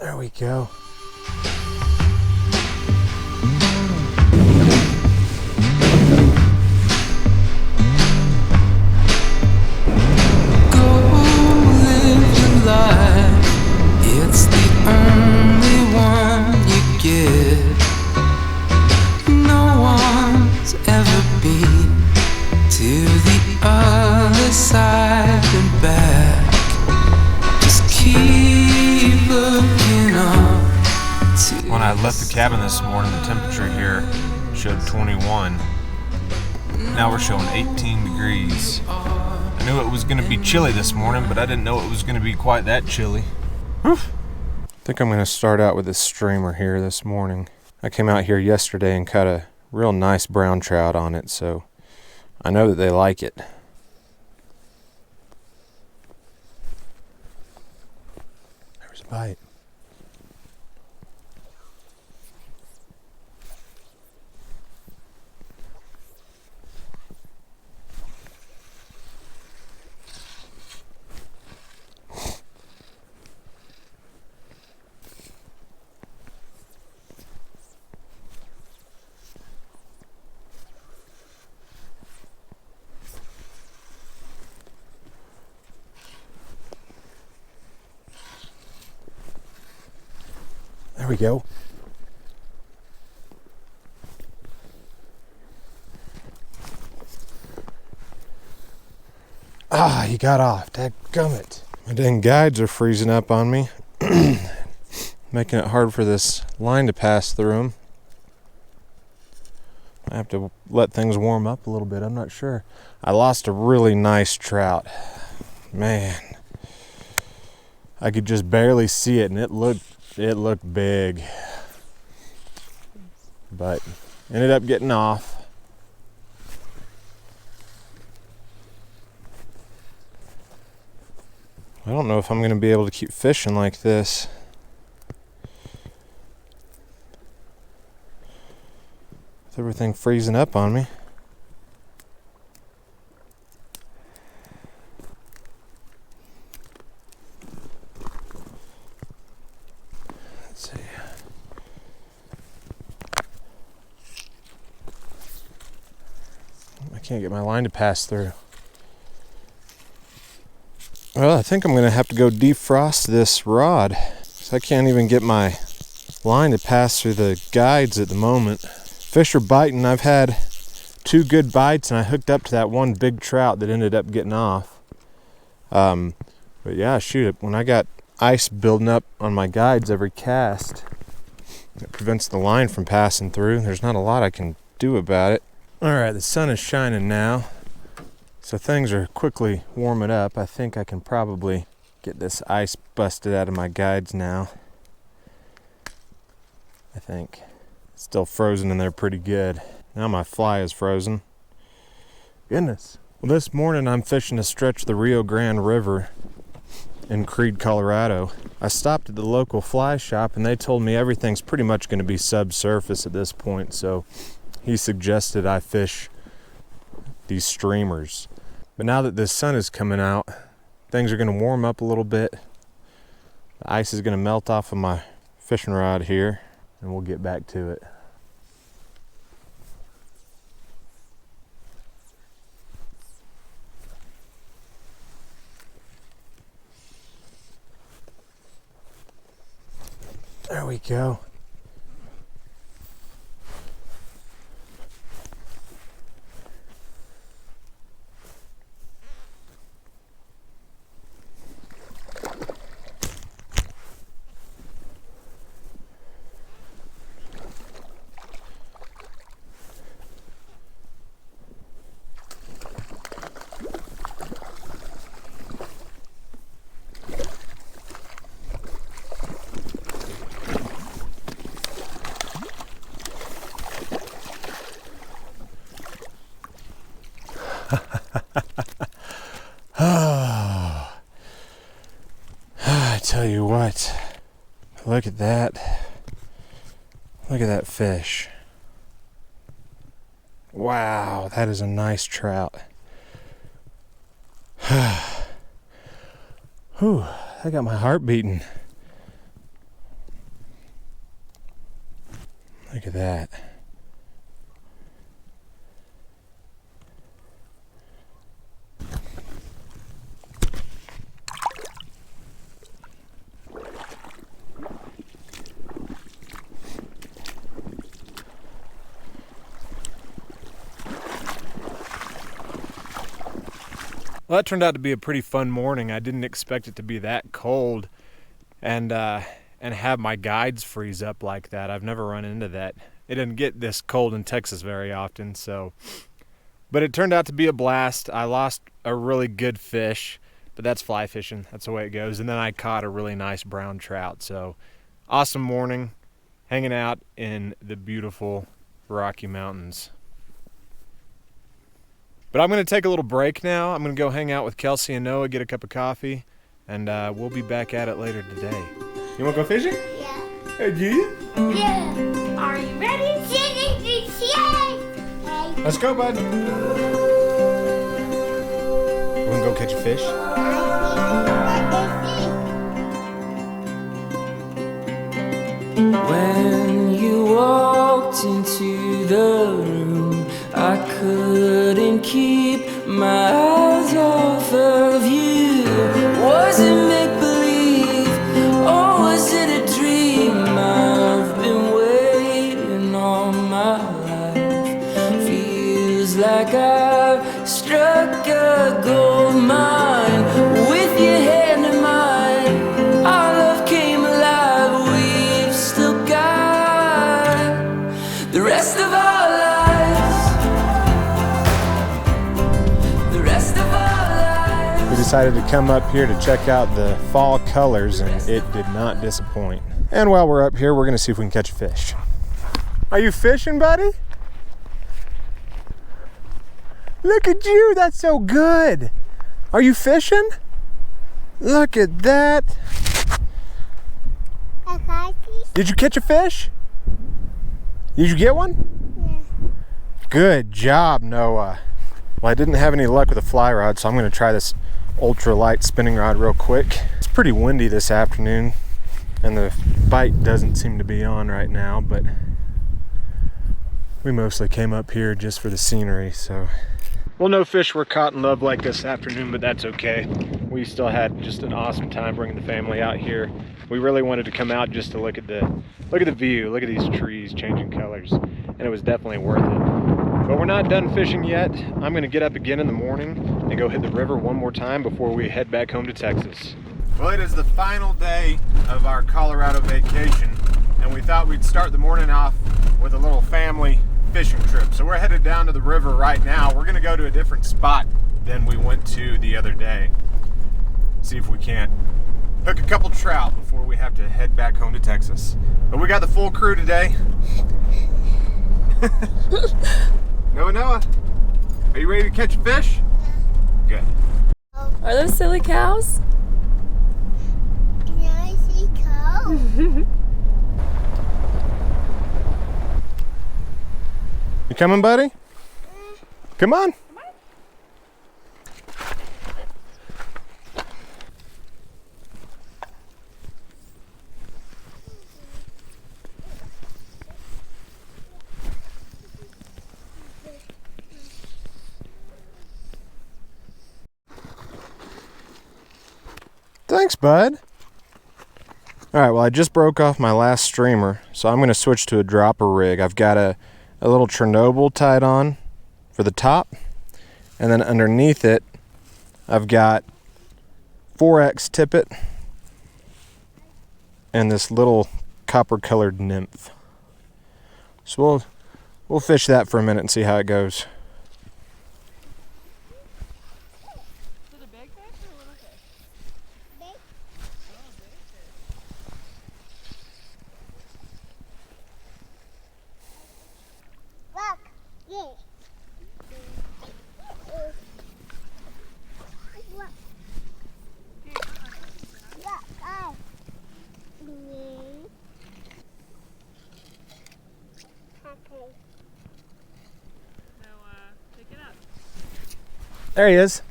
There we go. It's the only one you get. No one's ever been to the other side and back. Just keep looking up. When I left the cabin this morning, the temperature here showed 21. Now we're showing 18 degrees. I knew it was going to be chilly this morning, but I didn't know it was going to be quite that chilly. Whew. I think I'm going to start out with this streamer here this morning. I came out here yesterday and caught a real nice brown trout on it, so I know that they like it. There's a bite. There we go. Ah, he got off. Dadgummit. My dang guides are freezing up on me. Making it hard for this line to pass through them. I have to let things warm up a little bit. I'm not sure. I lost a really nice trout. Man. I could just barely see it, and it looked big, but ended up getting off. I don't know if I'm going to be able to keep fishing like this. With everything freezing up on me. Can't get my line to pass through. Well, I think I'm gonna have to go defrost this rod. So I can't even get my line to pass through the guides at the moment. Fish are biting. I've had 2 good bites, and I hooked up to that one big trout that ended up getting off. But yeah, shoot, when I got ice building up on my guides every cast, it prevents the line from passing through. There's not a lot I can do about it. Alright, the sun is shining now, so things are quickly warming up. I think I can probably get this ice busted out of my guides now. I think. It's still frozen in there pretty good. Now my fly is frozen. Goodness. Well, this morning I'm fishing a stretch of the Rio Grande River in Creede, Colorado. I stopped at the local fly shop, and they told me everything's pretty much going to be subsurface at this point, so he suggested I fish these streamers. But now that the sun is coming out, things are going to warm up a little bit. The ice is going to melt off of my fishing rod here, and we'll get back to it. There we go. I tell you what, look at that. Look at that fish. Wow, that is a nice trout. Whew, I got my heart beating. Look at that. Well, that turned out to be a pretty fun morning. I didn't expect it to be that cold and have my guides freeze up like that. I've never run into that. It didn't get this cold in Texas very often, so. But it turned out to be a blast. I lost a really good fish, but that's fly fishing. That's the way it goes. And then I caught a really nice brown trout. So awesome morning hanging out in the beautiful Rocky Mountains. But I'm going to take a little break now. I'm going to go hang out with Kelsey and Noah, get a cup of coffee, and we'll be back at it later today. You want to go fishing? Yeah. Hey, do you? Yeah. Are you ready? Let's go, bud. We're going to go catch a fish? When you walked into the room, I couldn't keep my eyes off of you. Was it make-believe, or was it a dream? I've been waiting all my life. Feels like I've struck a gold mine. With your hand in mine, our love came alive. We've still got the rest of our lives. The rest of our lives. We decided to come up here to check out the fall colors, and it did not disappoint. And while we're up here, we're going to see if we can catch a fish. Are you fishing, buddy? Look at you, that's so good. Are you fishing? Look at that. Did you catch a fish? Did you get one? Yeah. Good job, Noah. Well, I didn't have any luck with a fly rod, so I'm going to try this ultralight spinning rod real quick. It's pretty windy this afternoon, and the bite doesn't seem to be on right now, but we mostly came up here just for the scenery, so. Well, no fish were caught in love like this afternoon, but that's okay. We still had just an awesome time bringing the family out here. We really wanted to come out just to look at the view, look at these trees changing colors, and it was definitely worth it. But we're not done fishing yet. I'm gonna get up again in the morning and go hit the river one more time before we head back home to Texas. Well, it is the final day of our Colorado vacation, and we thought we'd start the morning off with a little family fishing trip. So we're headed down to the river right now. We're gonna go to a different spot than we went to the other day. See if we can't hook a couple trout before we have to head back home to Texas. But we got the full crew today. Noah, are you ready to catch a fish? Good. Are those silly cows? Can I see cow? You coming, buddy? Come on. Thanks, bud. All right, well, I just broke off my last streamer, so I'm going to switch to a dropper rig. I've got a little Chernobyl tied on for the top, and then underneath it, I've got 4X tippet and this little copper-colored nymph. So we'll fish that for a minute and see how it goes. There he is.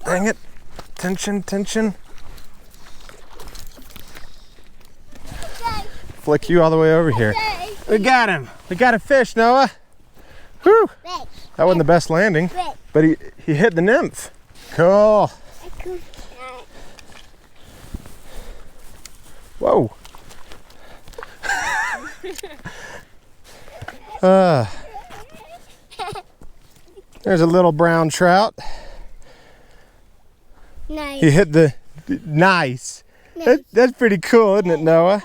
Dang it. Tension, tension. flick you all the way over here. We got him. We got a fish, Noah. Whew. That wasn't the best landing, but he hit the nymph. Cool. Whoa. There's a little brown trout. Nice. He hit the nice. That's pretty cool, isn't it, Noah?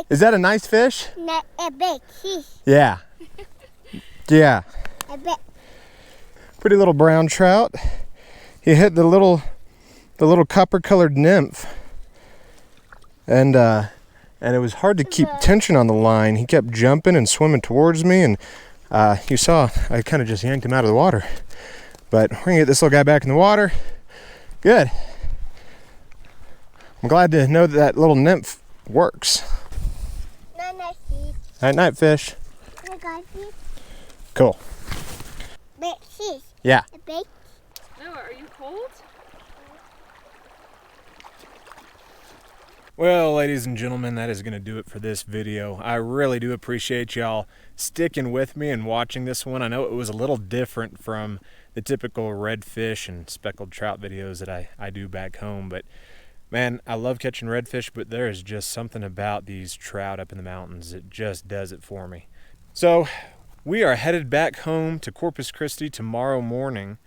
Is that a nice fish? Yeah. Yeah. Pretty little brown trout. He hit the little copper-colored nymph, and it was hard to keep tension on the line. He kept jumping and swimming towards me, and you saw I kind of just yanked him out of the water. But we're gonna get this little guy back in the water. Good. I'm glad to know that little nymph works. Night night fish. Cool. Yeah. Noah, are you cold? Well, ladies and gentlemen, that is going to do it for this video. I really do appreciate y'all sticking with me and watching this one. I know it was a little different from the typical redfish and speckled trout videos that I do back home, but man, I love catching redfish, but there is just something about these trout up in the mountains. It just does it for me. So we are headed back home to Corpus Christi tomorrow morning.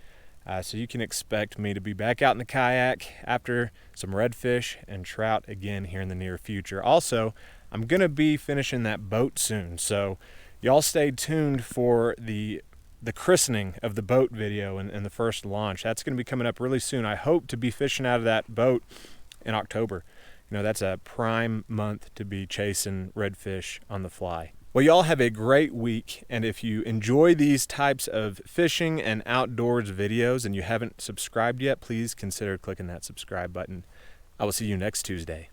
So you can expect me to be back out in the kayak after some redfish and trout again here in the near future. Also, I'm going to be finishing that boat soon. So y'all stay tuned for the christening of the boat video and the first launch. That's going to be coming up really soon. I hope to be fishing out of that boat in October. You know, that's a prime month to be chasing redfish on the fly. Well, y'all have a great week, and if you enjoy these types of fishing and outdoors videos and you haven't subscribed yet, please consider clicking that subscribe button. I will see you next Tuesday.